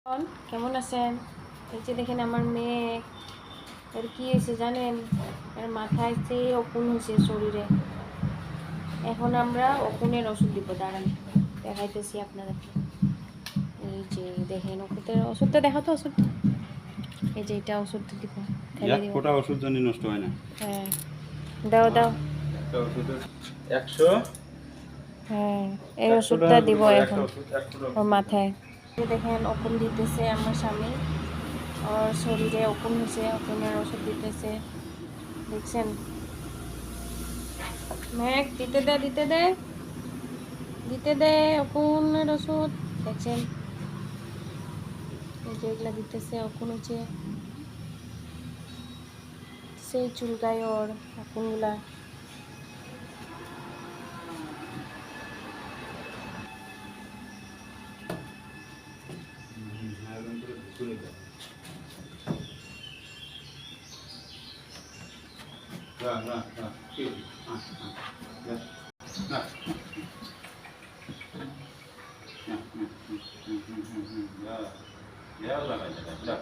কেমন আছেন? এই যে দেখেন আমার মেয়ে, এর কি হয়েছে জানেন? এর মাথায় সেই ওকুন হয়েছে শরীরে। এখন আমরা ওকুনের ওষুধ দিব, দাঁড়ান দেখাইতেছি আপনাদেরকে। এই যে দেখেন ওষুধটা দেখো তো, ওষুধটা এই যে এটা ওষুধটা দিব, ঢেলে এক দিব। ফোঁটা ওষুধ জানি নষ্ট হয় না। হ্যাঁ, দাও দাও। একটা ওষুধের 100 হ্যাঁ, এই 100 ওষুধটা টাকা করে দিব পড়ে একটা এখন ওষুধ, এক ফোঁটা ওর ওষুধ দিতে মাথায়। এই দেখেন ওকুন দিতেছে আমার স্বামী, ওর শরীরে ওকুন হয়েছে, ওকুনের ওষুধ দিতেছে, দেখছেন? ম্যাক দিতে দে ওকুনের ওষুধ, দেখছেন? এই যে এগুলা দিতেছে, ওকুন হচ্ছে, সেই চুলকায় ওর ওকুনগুলা। না না না কি না না না ya লাগাই দাও দাও